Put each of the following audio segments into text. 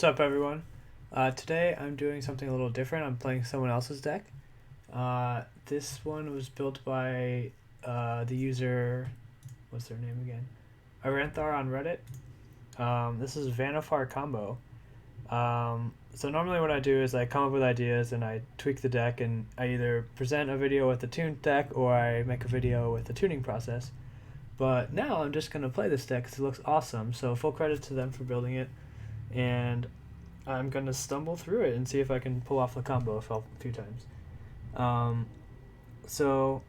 What's up, everyone? Today I'm doing something a little different. I'm playing someone else's deck. This one was built by the user, what's their name again? Vannifar on Reddit. This is Vannifar combo. So normally what I do is I come up with ideas and I tweak the deck, and I either present a video with the tuned deck or I make a video with the tuning process. But now I'm just going to play this deck because it looks awesome. So full credit to them for building it. And I'm going to stumble through it and see if I can pull off the combo a few times. So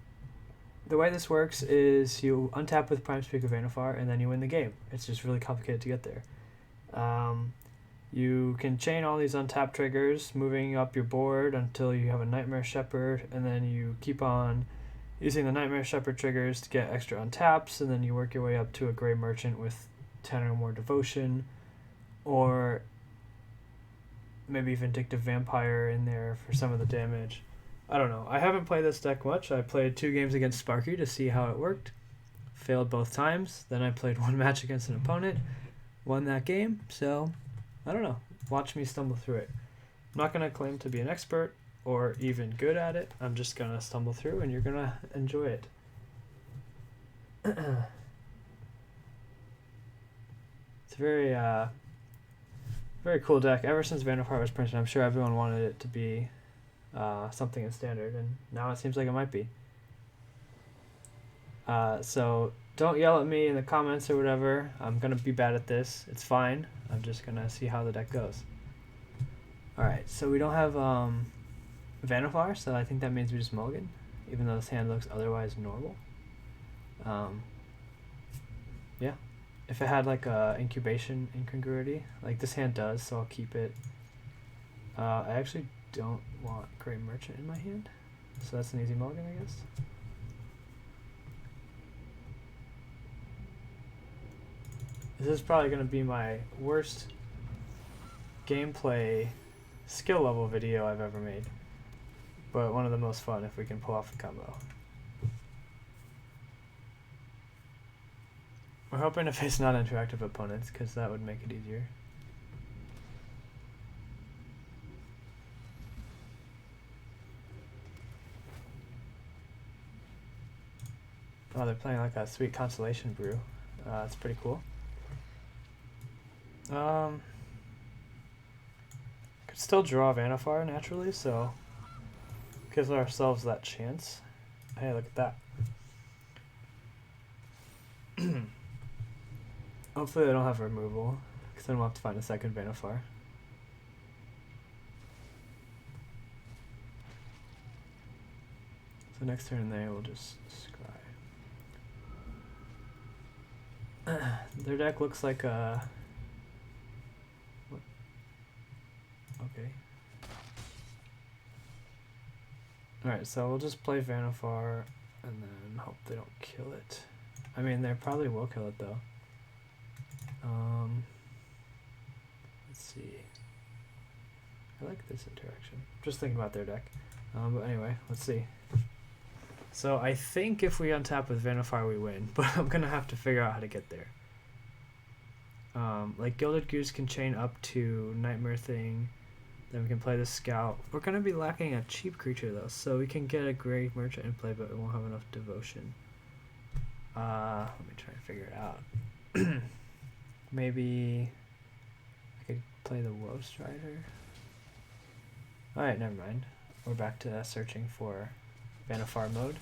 the way this works is you untap with Prime Speaker Vannifar and then you win the game. It's just really complicated to get there. You can chain all these untapped triggers, moving up your board until you have a Nightmare Shepherd, and then you keep on using the Nightmare Shepherd triggers to get extra untaps, and then you work your way up to a Grey Merchant with 10 or more Devotion, or maybe Vindictive Vampire in there for some of the damage. I don't know. I haven't played this deck much. I played 2 games against Sparky to see how it worked. Failed both times. Then I played 1 match against an opponent. Won that game. So, I don't know. Watch me stumble through it. I'm not going to claim to be an expert or even good at it. I'm just going to stumble through and you're going to enjoy it. It's a very cool deck. Ever since Vannifar was printed, I'm sure everyone wanted it to be something in standard, and now it seems like it might be. So don't yell at me in the comments or whatever. I'm going to be bad at this. It's fine. I'm just going to see how the deck goes. Alright, so we don't have Vannifar, so I think that means we just mulligan, even though this hand looks otherwise normal. Yeah. If it had like a incubation incongruity, like this hand does, so I'll keep it. I actually don't want Grey Merchant in my hand, so that's an easy mulligan, I guess. This is probably going to be my worst gameplay skill level video I've ever made, but one of the most fun if we can pull off the combo. We're hoping to face non-interactive opponents, because that would make it easier. Oh, they're playing like a sweet Constellation Brew. That's pretty cool. Could still draw Vannifar naturally, so gives ourselves that chance. Hey, look at that. Hopefully they don't have removal, because then we'll have to find a second Vannifar. So next turn they will just scry. Their deck looks like a... What? Okay. Alright, so we'll just play Vannifar and then hope they don't kill it. I mean, they probably will kill it though. Let's see. I like this interaction. Just thinking about their deck. But anyway, let's see. So I think if we untap with Vannifar we win, but I'm gonna have to figure out how to get there. Like Gilded Goose can chain up to Nightmare Thing, then we can play the Scout. We're gonna be lacking a cheap creature though, so we can get a Grey Merchant in play, but we won't have enough Devotion. Let me try and figure it out. Maybe I could play the Woe Strider. Alright, never mind. We're back to searching for Vannifar mode.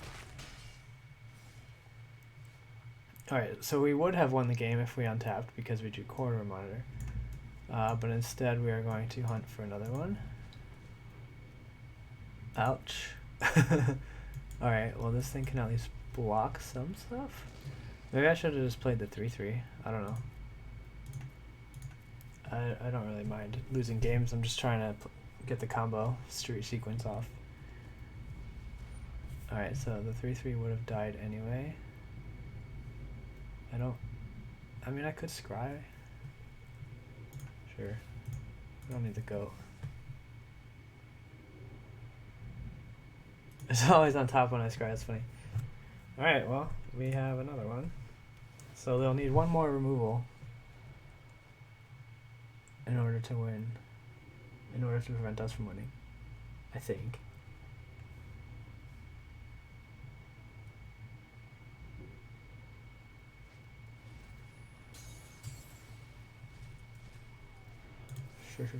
Alright, so we would have won the game if we untapped because we drew Corridor Monitor. But instead we are going to hunt for another one. Ouch. Alright, well this thing can at least block some stuff. Maybe I should have just played the 3-3. I don't know. I don't really mind losing games. I'm just trying to get the combo sequence off. Alright, so the 3-3 would have died anyway. I mean, I could scry. Sure. I don't need the goat. It's always on top when I scry, that's funny. Alright, well, we have another one. So they'll need one more removal in order to win, in order to prevent us from winning, I think.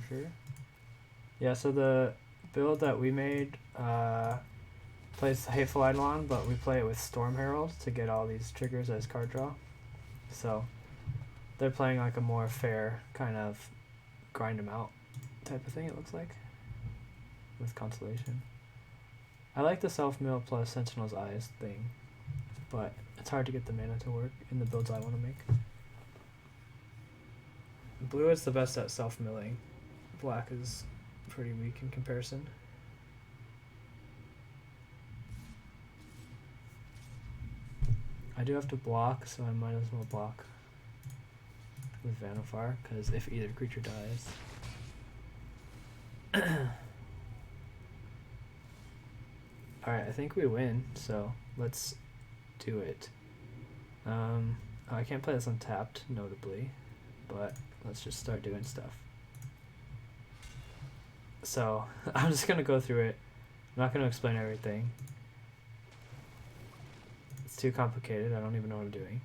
Sure. Yeah, so the build that we made plays Hateful Eidolon, but we play it with Storm Herald to get all these triggers as card draw. So they're playing like a more fair kind of grind them out type of thing, it looks like, with Constellation. I like the self-mill plus Sentinel's Eyes thing, but it's hard to get the mana to work in the builds I want to make. Blue is the best at self-milling. Black is pretty weak in comparison. I do have to block, so I might as well block with Vannifar, because if either creature dies. Alright, I think we win, so let's do it. I can't play this untapped, notably, but let's just start doing stuff. So, I'm just going to go through it. I'm not going to explain everything. It's too complicated, I don't even know what I'm doing.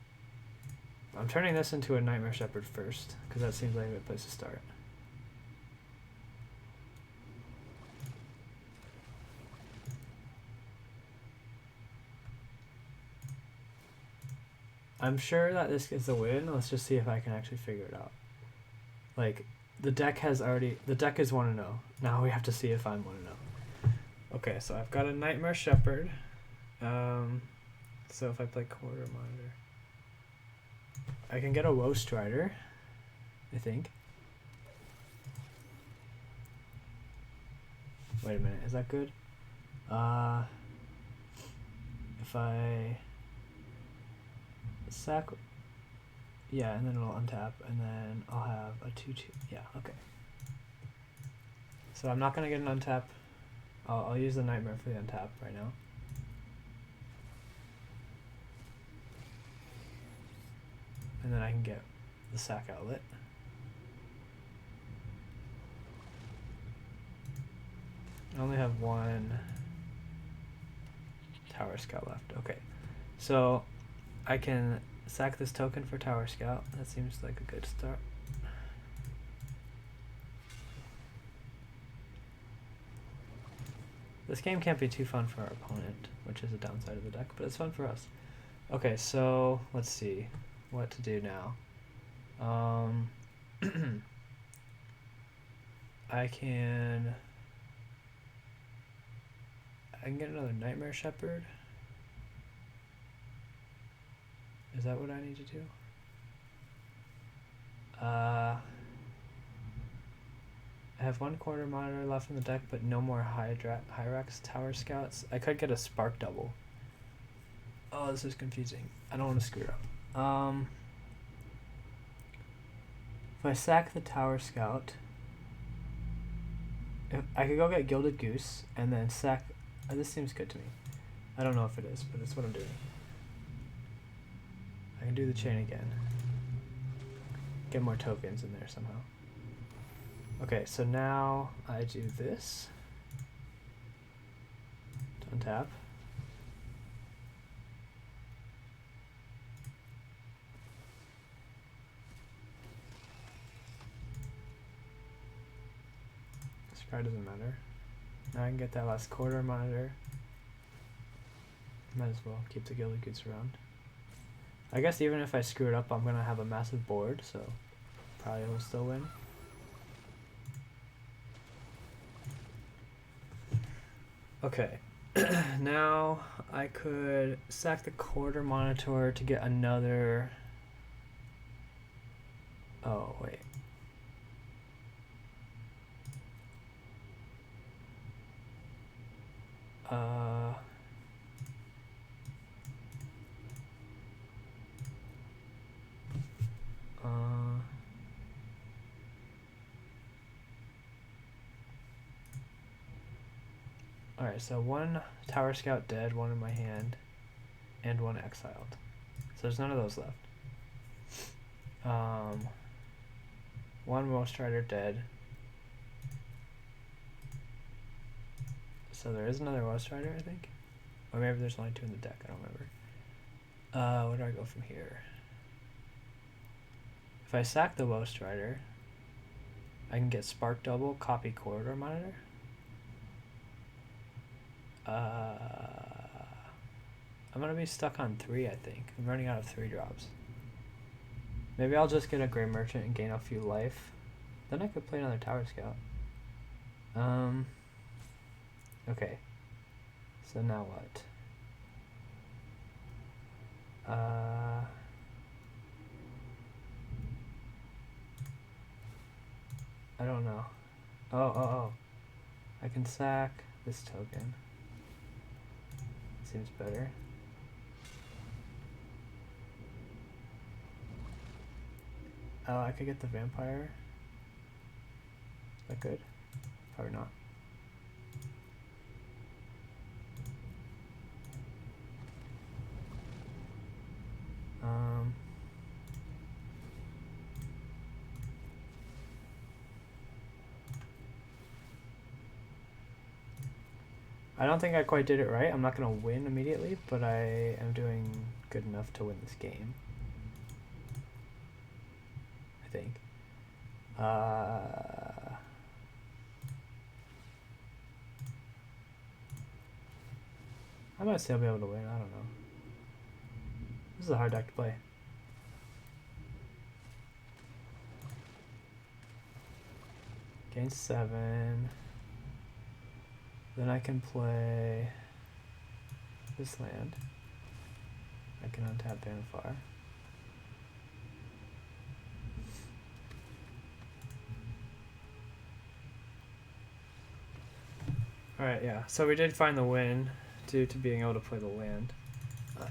I'm turning this into a Nightmare Shepherd first, because that seems like a good place to start. I'm sure that this is a win. Let's just see if I can actually figure it out. Like, the deck is 1-0. Now we have to see if I'm 1-0. Okay, so I've got a Nightmare Shepherd. So if I play Quarter Monitor, I can get a Woe Strider, I think. Wait a minute, is that good? If I sack, yeah, and then it'll untap, and then I'll have a 2/2. Yeah, okay. So I'm not gonna get an untap. I'll use the Nightmare for the untap right now. And then I can get the sack outlet. I only have one Tower Scout left. Okay, so I can sack this token for Tower Scout. That seems like a good start. This game can't be too fun for our opponent, which is a downside of the deck, but it's fun for us. Okay, so let's see what to do now. I can get another Nightmare Shepherd. Is that what I need to do? I have one Quarter Monitor left in the deck, but no more Hyrax Tower Scouts. I could get a Spark Double. Oh, this is confusing. I don't want to screw it up. If I sack the Tower Scout, if I could go get Gilded Goose and then sack. This seems good to me. I don't know if it is, but it's what I'm doing. I can do the chain again. Get more tokens in there somehow. Okay, so now I do this. Untap. This card doesn't matter. Now I can get that last Quarter Monitor. Might as well keep the Gilded Goose around. I guess even if I screw it up, I'm gonna have a massive board, so probably will still win. Okay, now I could sack the Quarter Monitor to get another. Oh wait. Alright, so one Tower Scout dead, one in my hand, and one exiled. So there's none of those left. One Ghost Rider dead. So there is another Ghost Rider, I think. Or maybe there's only 2 in the deck, I don't remember. Where do I go from here? If I sack the Ghost Rider, I can get Spark Double, copy Corridor Monitor. I'm gonna be stuck on 3, I think. I'm running out of 3 drops. Maybe I'll just get a Grey Merchant and gain a few life. Then I could play another Tower Scout. Okay. So now what? I don't know. Oh. I can sack this token. Seems better. Oh, I could get the Vampire. Is that good? Probably not. I don't think I quite did it right. I'm not going to win immediately, but I am doing good enough to win this game. I think. I might still be able to win. I don't know. This is a hard deck to play. Gain 7. Then I can play this land. I can untap Vannifar. Alright, yeah. So we did find the win due to being able to play the land.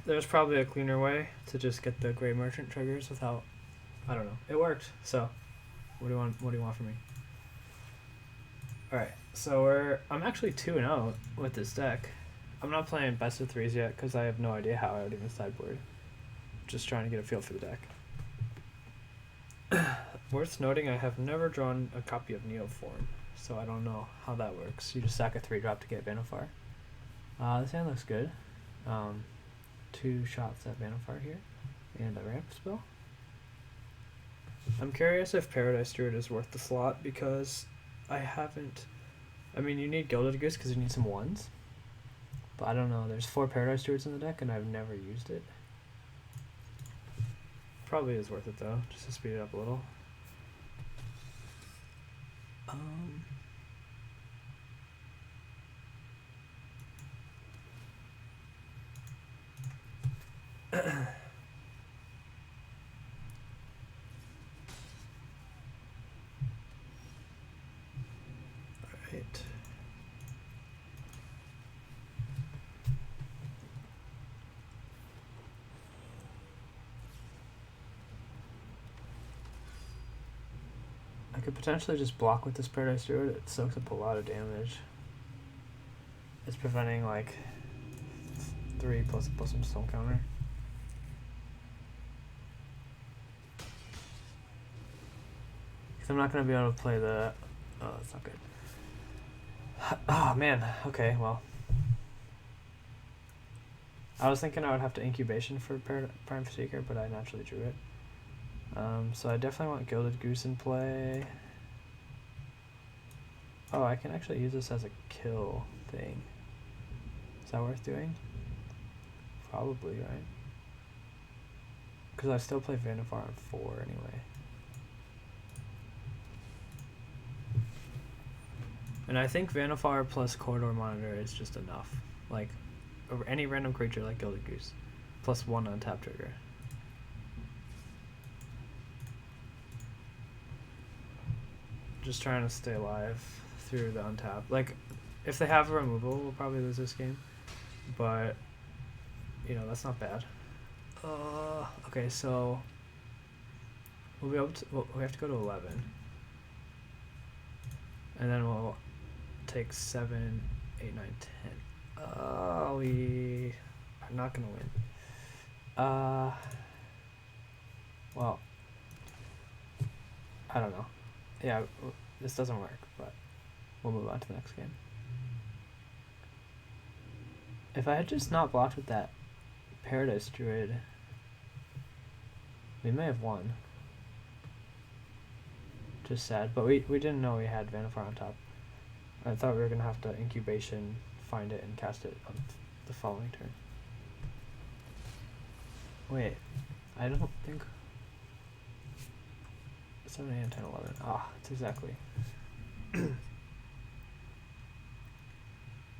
There's probably a cleaner way to just get the Grey Merchant triggers without... I don't know. It worked. So, what do you want from me? Alright, so I'm actually 2-0 with this deck. I'm not playing best of 3s yet because I have no idea how I would even sideboard. Just trying to get a feel for the deck. Worth noting, I have never drawn a copy of Neoform, so I don't know how that works. You just sack a 3-drop to get Vannifar. This hand looks good. 2 shots at Vannifar here, and a ramp spell. I'm curious if Paradise Druid is worth the slot because I haven't... I mean, you need Gilded Goose because you need some 1s. But I don't know. There's 4 Paradise Druids in the deck and I've never used it. Probably is worth it though, just to speed it up a little. Alright. I could potentially just block with this Paradise Druid. It soaks up a lot of damage. It's preventing like 3 plus some stone counter. Because I'm not going to be able to play the... Oh, that's not good. Oh, man. Okay, well. I was thinking I would have to Incubation for Prime Seeker, but I naturally drew it. So I definitely want Gilded Goose in play. Oh, I can actually use this as a kill thing. Is that worth doing? Probably, right? Because I still play Vannifar on 4 anyway. And I think Vannifar plus Corridor Monitor is just enough. Like, any random creature like Gilded Goose. Plus 1 on tap trigger. Just trying to stay alive through the untap. Like, if they have a removal, we'll probably lose this game. But, you know, that's not bad. Okay, so we'll be able to, we have to go to 11. And then we'll take 7, 8, 9, 10. We are not going to win. Well, I don't know. Yeah, this doesn't work, but we'll move on to the next game. If I had just not blocked with that Paradise Druid, we may have won. Just sad, but we didn't know we had Vannifar on top. I thought we were going to have to incubation, find it, and cast it on the following turn. Wait, I don't think... 7, 8, 10, 11. Ah, it's exactly.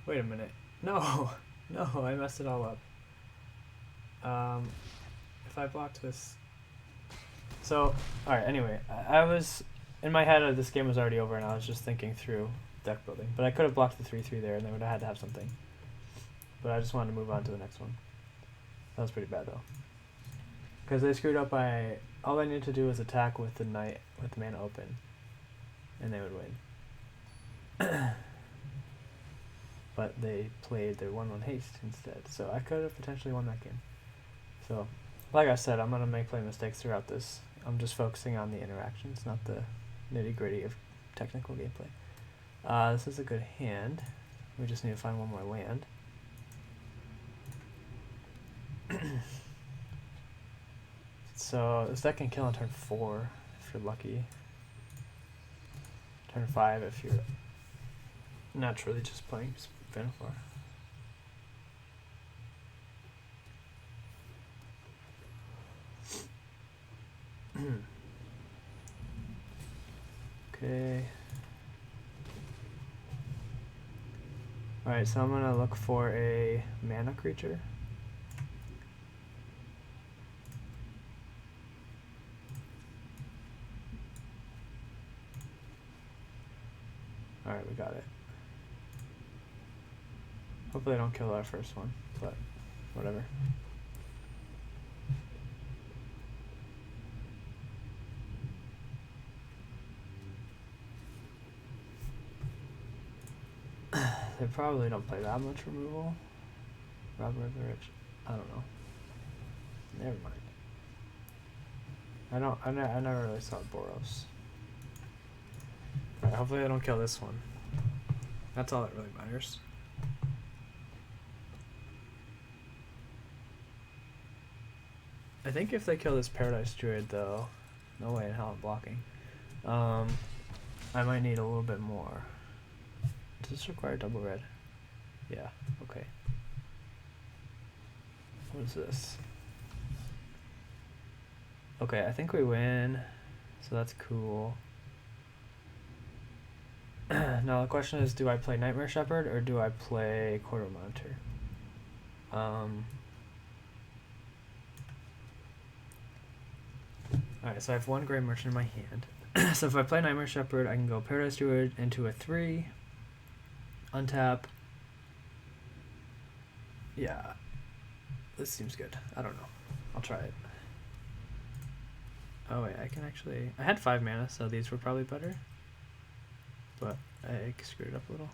Wait a minute. No! No, I messed it all up. If I blocked this... So, alright, anyway. I was... In my head, this game was already over, and I was just thinking through deck building. But I could have blocked the 3/3 there, and they would have had to have something. But I just wanted to move on to the next one. That was pretty bad, though. Because they screwed up by... All I needed to do was attack with the knight, with the mana open. And they would win. But they played their 1/1 haste instead. So I could have potentially won that game. So, like I said, I'm going to play mistakes throughout this. I'm just focusing on the interactions, not the nitty-gritty of technical gameplay. This is a good hand. We just need to find one more land. So this deck can kill on turn 4 if you're lucky. Turn 5 if you're naturally just playing Vannifar. Okay. Alright, so I'm gonna look for a mana creature. Alright, we got it. Hopefully I don't kill our first one, but whatever. They probably don't play that much removal. Robber of the Rich. I don't know. Never mind. I never really saw Boros. Alright, hopefully I don't kill this one. That's all that really matters. I think if they kill this Paradise Druid though, no way in hell I'm blocking. I might need a little bit more. Does this require double red? Yeah, okay. What is this? Okay, I think we win, so that's cool. Now the question is, do I play Nightmare Shepherd or do I play Quarter Monitor? Alright, so I have one Grey Merchant in my hand. So if I play Nightmare Shepherd, I can go Paradise Druid into a 3, untap. Yeah, this seems good. I don't know. I'll try it. Oh wait, I can actually... I had 5 mana, so these were probably better. But I screwed it up a little.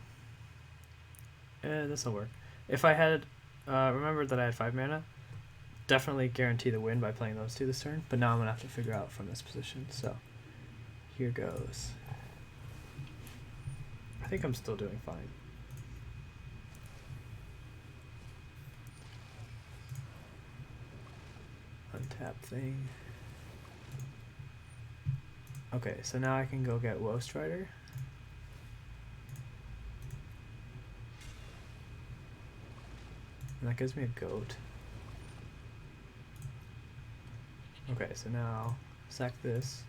This'll work. If I had... remembered that I had 5 mana, definitely guarantee the win by playing those 2 this turn. But now I'm going to have to figure out from this position, so... Here goes. I think I'm still doing fine. Untap thing. Okay, so now I can go get Woe Strider. And that gives me a goat. Okay, so now sack this.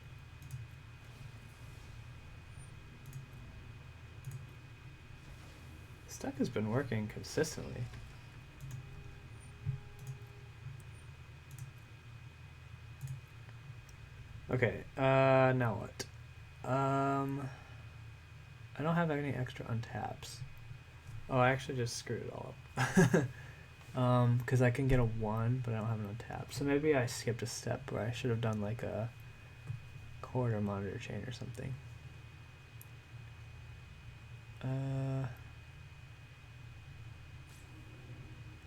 This deck has been working consistently. Okay, now what? I don't have any extra untaps. Oh, I actually just screwed it all up. Because I can get a 1, but I don't have an untap. So maybe I skipped a step where I should have done like a Quarter Monitor chain or something.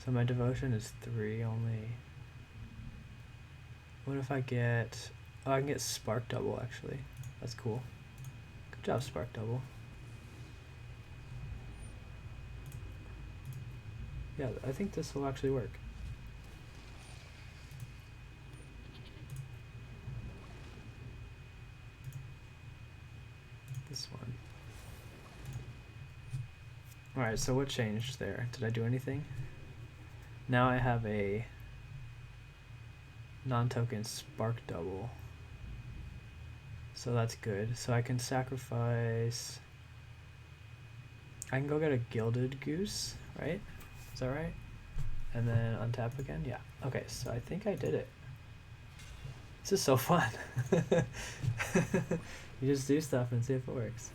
So my devotion is 3 only. What if I get... Oh, I can get Spark Double, actually. That's cool. job, Spark Double. Yeah, I think this will actually work. This one. Alright, so what changed there? Did I do anything? Now I have a non-token Spark Double. So that's good. So I can sacrifice... I can go get a Gilded Goose, right? Is that right? And then untap again? Yeah. Okay, so I think I did it. This is so fun. You just do stuff and see if it works.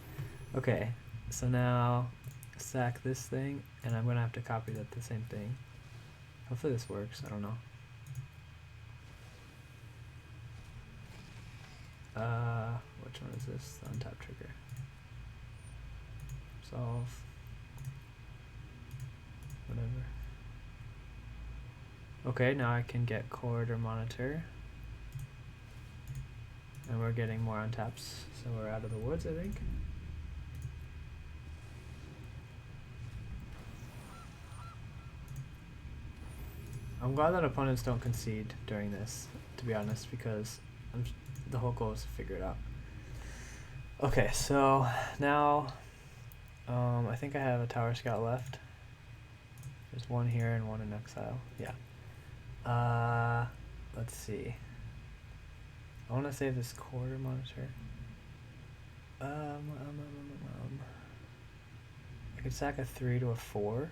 Okay, so now sack this thing, and I'm gonna have to copy that the same thing. Hopefully this works, I don't know. Which one is this? The untap trigger. Solve. Whatever. Okay, now I can get corridor monitor. And we're getting more untaps, so we're out of the woods, I think. I'm glad that opponents don't concede during this, to be honest, because the whole goal is to figure it out. Okay, so now I think I have a Tower Scout left. There's one here and one in exile. Yeah. Let's see. I want to save this quarter monitor. I could sack a 3 to a 4.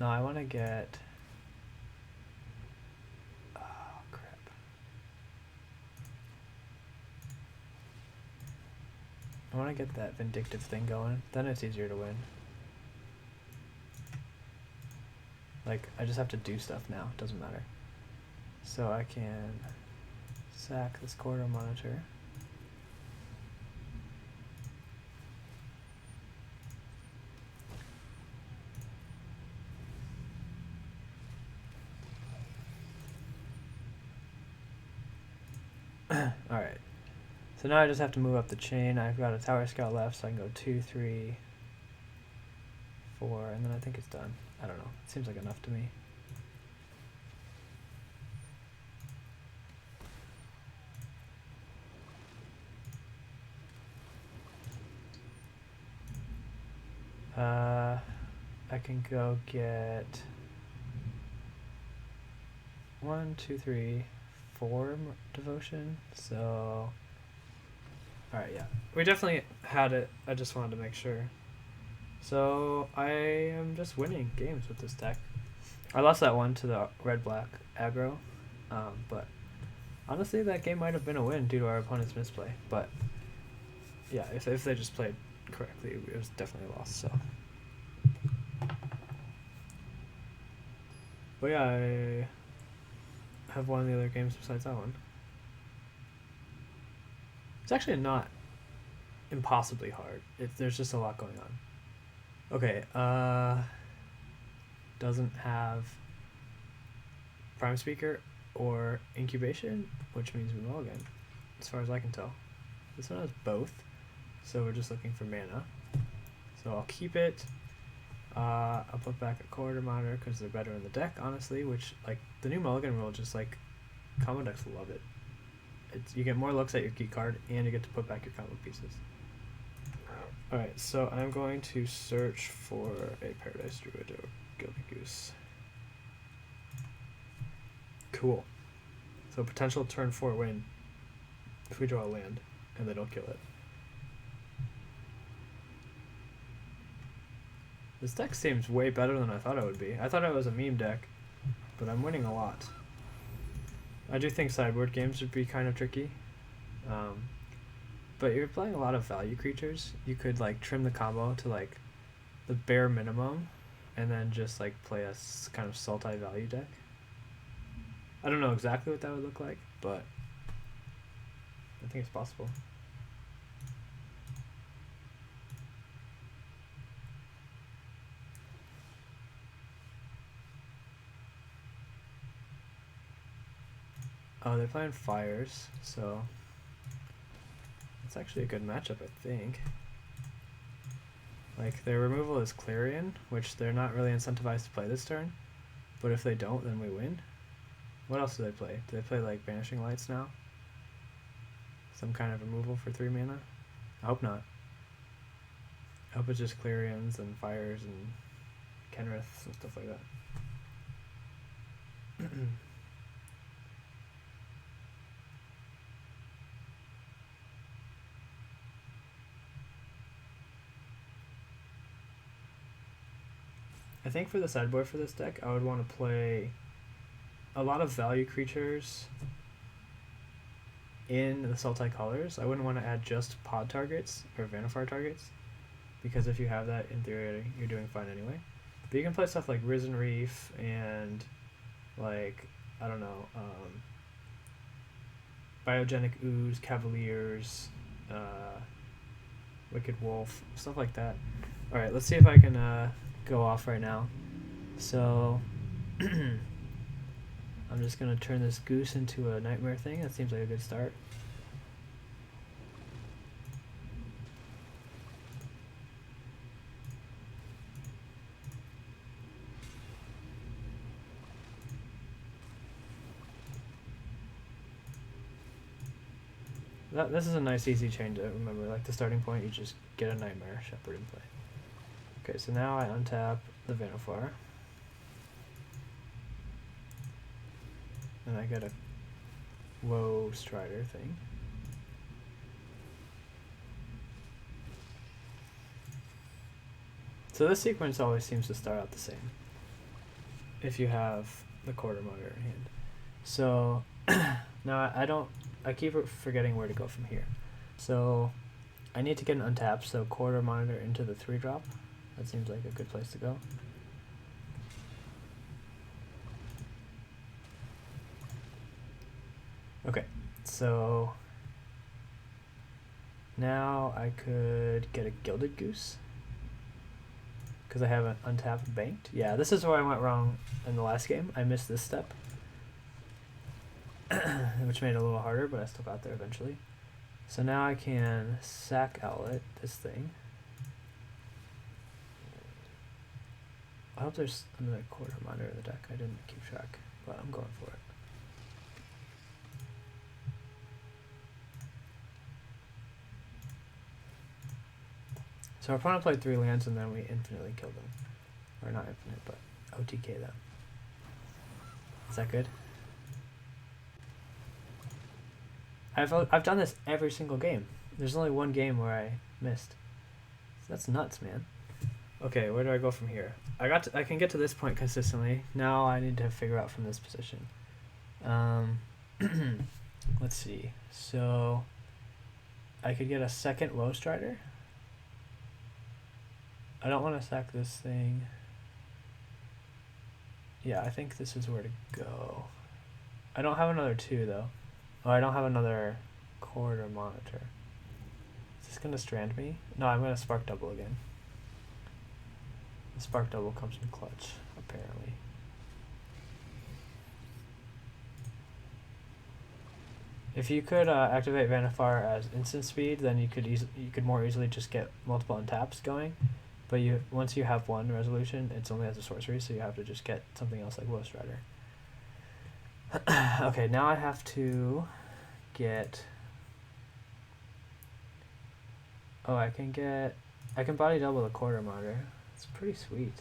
No, I want to get... Oh, crap. I want to get that vindictive thing going. Then it's easier to win. Like, I just have to do stuff now. It doesn't matter. So I can sack this corridor monitor. Alright. So now I just have to move up the chain. I've got a Tower Scout left, so I can go 2, 3, 4, and then I think it's done. I don't know. It seems like enough to me. I can go get 1, 2, 3, 4 devotion. So, alright, yeah. We definitely had it. I just wanted to make sure. So, I am just winning games with this deck. I lost that one to the red-black aggro. But honestly, that game might have been a win due to our opponent's misplay. But, yeah, if they just played correctly, it was definitely a loss, so. But yeah, I have won the other games besides that one. It's actually not impossibly hard. There's just a lot going on. Okay, doesn't have Prime Speaker or Incubation, which means we mulligan, as far as I can tell. This one has both, so we're just looking for mana. So I'll keep it. I'll put back a corridor monitor because they're better in the deck, honestly, which, like, the new mulligan rule, just, like, combo decks love it. You get more looks at your key card, and you get to put back your combo pieces. Alright, so I'm going to search for a Paradise Druid or Gilded Goose. Cool. So potential turn 4 win if we draw a land and they don't kill it. This deck seems way better than I thought it would be. I thought it was a meme deck, but I'm winning a lot. I do think sideboard games would be kind of tricky. But you're playing a lot of value creatures. You could, like, trim the combo to, like, the bare minimum and then just, like, play a kind of sultai value deck. I don't know exactly what that would look like, but I think it's possible. Oh, they're playing fires, so It's actually a good matchup, I think. Like, their removal is Clarion, which they're not really incentivized to play this turn. But if they don't, then we win. What else do they play? Do they play, like, Banishing Lights now? Some kind of removal for 3 mana? I hope not. I hope it's just Clarions and Fires and Kenriths and stuff like that. I think for the sideboard for this deck, I would want to play a lot of value creatures in the Sultai colors. I wouldn't want to add just pod targets or Vannifar targets, because if you have that, in theory, you're doing fine anyway. But you can play stuff like Risen Reef and, like, I don't know, Biogenic Ooze, Cavaliers, Wicked Wolf, stuff like that. Alright, let's see if I can go off right now. So, I'm just going to turn this Goose into a Nightmare thing. That seems like a good start. This is a nice easy chain to remember. Like, the starting point, you just get a Nightmare Shepherd in play. Okay, so now I untap the Vannifar. And I get a Woe Strider thing. So this sequence always seems to start out the same if you have the Quarter Monitor in hand. So now I keep forgetting where to go from here. So I need to get an untap, so Quarter Monitor into the 3-drop. That seems like a good place to go. Okay, so now I could get a Gilded Goose because I have an untapped banked. Yeah, this is where I went wrong in the last game. I missed this step, which made it a little harder, but I still got there eventually. So now I can sack Owlet, this thing. I hope there's another Quarter Monitor in the deck. I didn't keep track, but I'm going for it. So our opponent played 3 lands and then we infinitely killed them. Or not infinite, but OTK them. Is that good? I've done this every single game. There's only one game where I missed. So that's nuts, man. Okay, where do I go from here? I can get to this point consistently. Now I need to figure out from this position. Let's see. So I could get a second Woe Strider. I don't want to sack this thing. Yeah, I think this is where to go. I don't have another 2 though. Oh, I don't have another Quarter Monitor. Is this gonna strand me? No, I'm gonna Spark Double again. The Spark Double comes in clutch, apparently. If you could activate Vannifar as instant speed, then you could more easily just get multiple untaps going. But once you have one resolution, it's only as a sorcery, so you have to just get something else like Woe Strider. Okay, now I have to get... Oh, I can body double the Quarter Monitor. It's pretty sweet.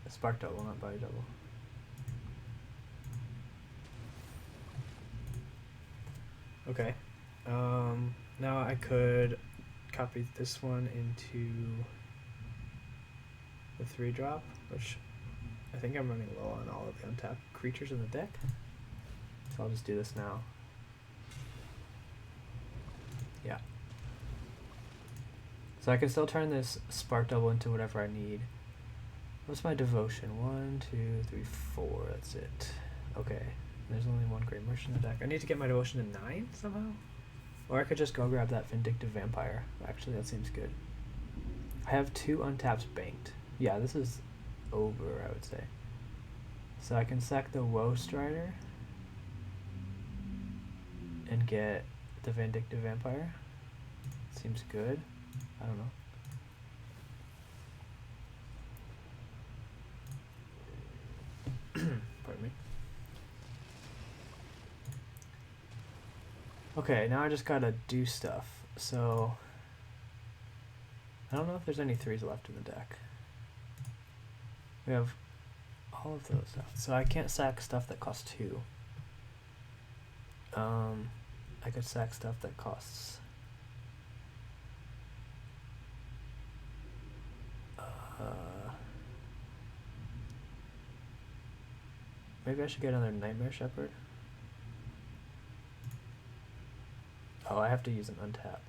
Spark double, not body double. Okay. Now I could copy this one into the 3-drop, which I think I'm running low on all of the untapped creatures in the deck. So I'll just do this now. Yeah. So I can still turn this Spark Double into whatever I need. What's my devotion? 1, 2, 3, 4. That's it. Okay. There's only one Great Merchant in the deck. I need to get my devotion to 9 somehow? Or I could just go grab that Vindictive Vampire. Actually, that seems good. I have 2 untaps banked. Yeah, this is over, I would say. So I can sack the Woe Strider and get the Vindictive Vampire. Seems good. I don't know. Pardon me. Okay, now I just gotta do stuff. So I don't know if there's any 3s left in the deck. We have all of those left. So I can't sack stuff that costs 2. I could sack stuff that costs maybe I should get another Nightmare Shepherd. Oh, I have to use an untap.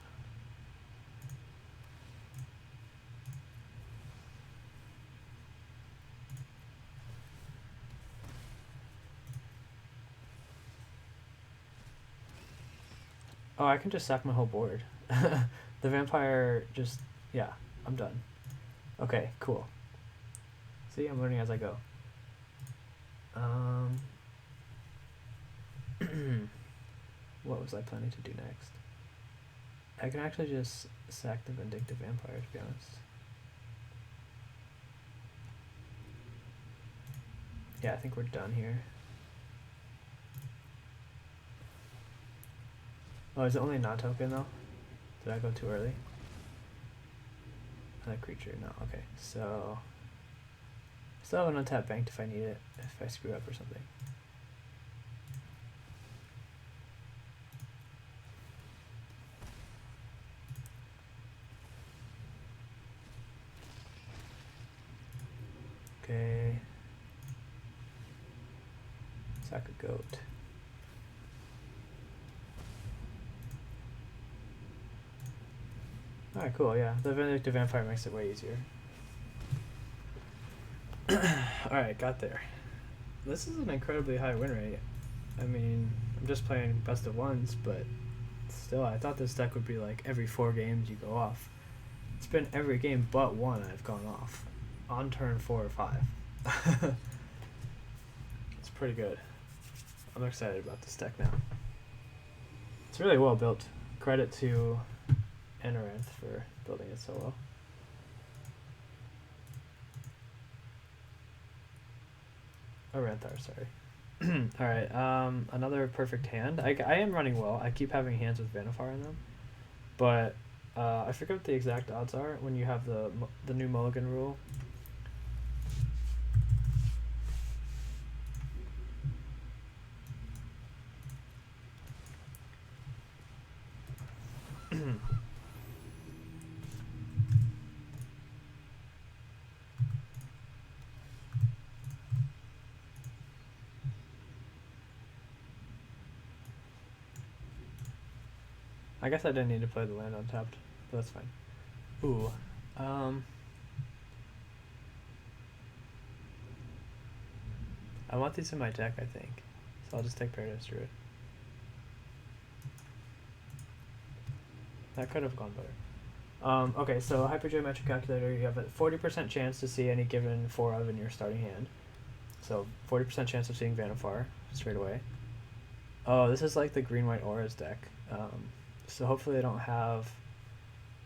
Oh, I can just sack my whole board. The vampire just, yeah, I'm done. Okay, cool. See, I'm learning as I go. What was I planning to do next? I can actually just sack the Vindictive Vampire, to be honest. Yeah, I think we're done here. Oh, is it only non-token though? Did I go too early? That creature, no, okay. So, still have an untapped banked if I need it, if I screw up or something. Okay. Sack a goat. Alright, cool, yeah. The Vindictive Vampire makes it way easier. Alright, got there. This is an incredibly high win rate. I mean, I'm just playing best of ones, but still, I thought this deck would be like every 4 games you go off. It's been every game but 1 I've gone off. On turn 4 or 5. It's pretty good. I'm excited about this deck now. It's really well built. Credit to Amaranth for building it so well. Aranthar, sorry. Alright, another perfect hand. I am running well. I keep having hands with Vannifar in them. But I forget what the exact odds are when you have the new mulligan rule. I guess I didn't need to play the land untapped, but that's fine. Ooh, I want these in my deck, I think. So I'll just take Paradise Druid. That could have gone better. Okay, so Hypergeometric Calculator, you have a 40% chance to see any given 4 of in your starting hand. So 40% chance of seeing Vannifar straight away. Oh, this is like the green-white auras deck. So hopefully I don't have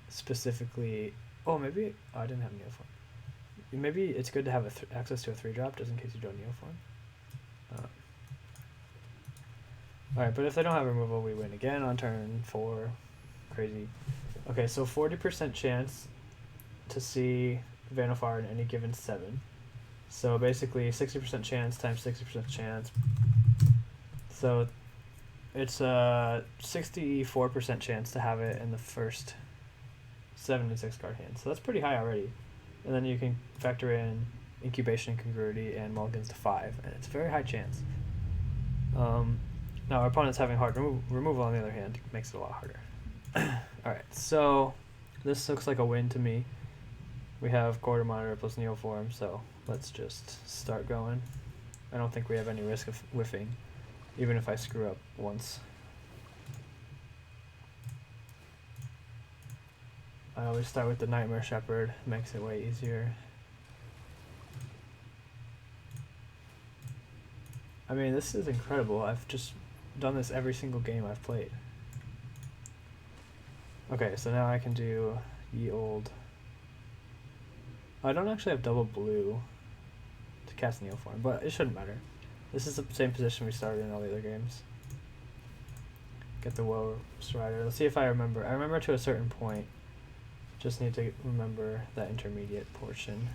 specifically... Oh, maybe... Oh, I didn't have Neoform. Maybe it's good to have access to a 3-drop just in case you don't Neoform. Alright, but if they don't have removal, we win again on turn 4. Crazy. Okay, so 40% chance to see Vannifar in any given 7. So basically 60% chance times 60% chance. So it's a 64% chance to have it in the first 7 and 6 card hand. So that's pretty high already. And then you can factor in incubation and congruity and mulligans to 5, and it's a very high chance. Now our opponent's having hard removal on the other hand makes it a lot harder. Alright, so this looks like a win to me. We have Quarter Monitor plus Neoform, so let's just start going. I don't think we have any risk of whiffing, even if I screw up once. I always start with the Nightmare Shepherd, makes it way easier. I mean, this is incredible. I've just done this every single game I've played. Okay, so now I can do ye old. I don't actually have double blue to cast Neoform, but it shouldn't matter. This is the same position we started in all the other games. Get the Woe Strider. Let's see if I remember. I remember to a certain point. Just need to remember that intermediate portion.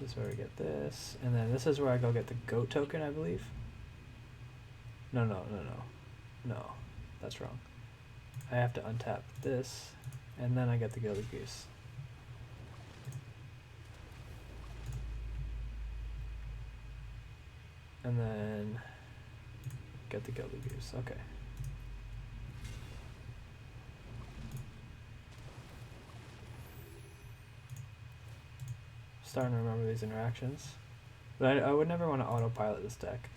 This is where we get this. And then this is where I go get the goat token, I believe. No. No, that's wrong. I have to untap this, and then I get the Gilded Goose. And then get the Gilded Goose. Okay. Starting to remember these interactions. But I would never want to autopilot this deck,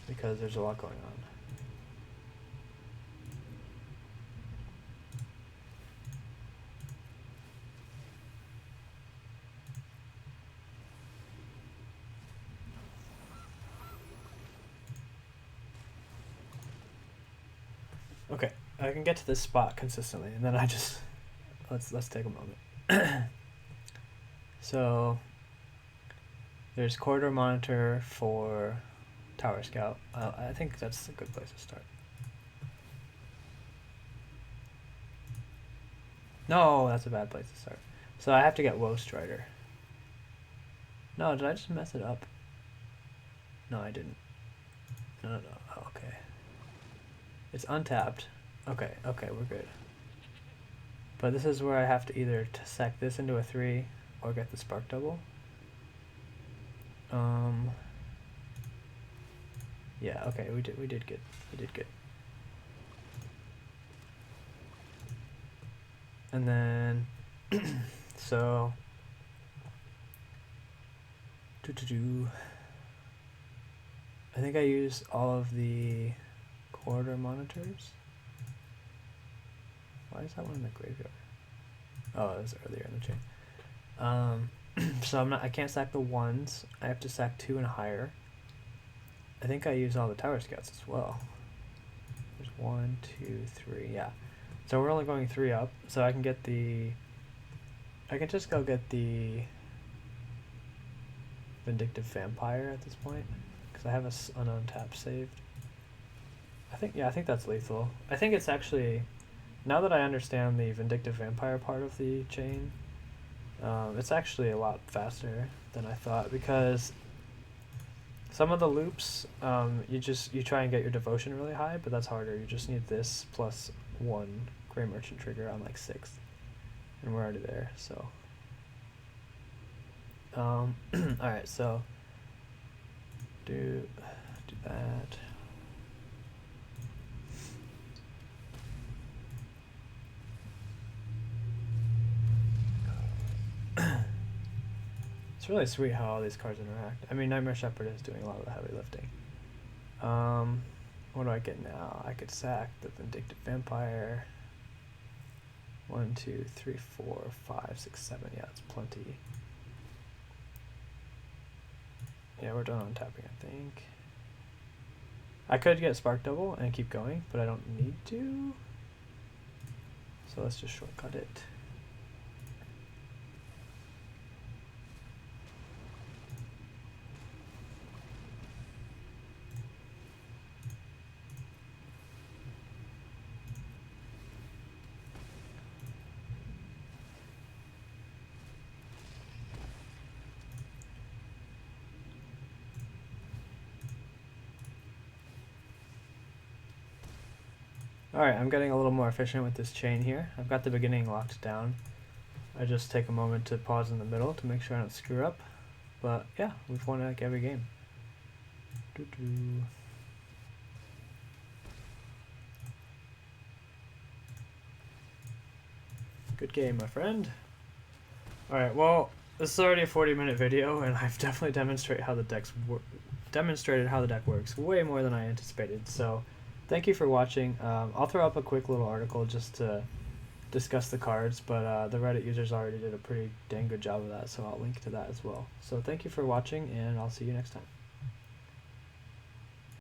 because there's a lot going on. Okay, I can get to this spot consistently, and then I just let's take a moment. So there's corridor monitor for Tower Scout. I think that's a good place to start. No, that's a bad place to start. So I have to get Woe Strider. No, did I just mess it up? No, I didn't. No. Oh, okay. It's untapped. Okay, we're good. But this is where I have to either sack this into a 3 or get the Spark Double. Yeah, okay, we did good. We did good. And then so I think I use all of the corridor monitors. Why is that one in the graveyard? Oh, it was earlier in the chain. So I can't sack the 1s. I have to sack 2 and higher. I think I use all the Tower Scouts as well. There's 1, 2, 3, yeah. So we're only going 3 up, so I can get the... I can just go get the Vindictive Vampire at this point, because I have an untap saved. I think that's lethal. I think it's actually... Now that I understand the Vindictive Vampire part of the chain, it's actually a lot faster than I thought, because some of the loops, you try and get your devotion really high, but that's harder. You just need this plus 1 Grey Merchant trigger on like 6th, and we're already there, so. Alright, so do that. It's really sweet how all these cards interact. I mean, Nightmare Shepherd is doing a lot of the heavy lifting. What do I get now? I could sack the Vindictive Vampire. 1, 2, 3, 4, 5, 6, 7. Yeah, it's plenty. Yeah, we're done on tapping, I think. I could get Spark Double and keep going, but I don't need to. So let's just shortcut it. Alright, I'm getting a little more efficient with this chain here. I've got the beginning locked down. I just take a moment to pause in the middle to make sure I don't screw up. But yeah, we've won like every game. Good game, my friend. Alright, well, this is already a 40-minute video, and I've definitely demonstrated how the deck works way more than I anticipated. So thank you for watching. I'll throw up a quick little article just to discuss the cards, but the Reddit users already did a pretty dang good job of that, so I'll link to that as well. So thank you for watching, and I'll see you next time.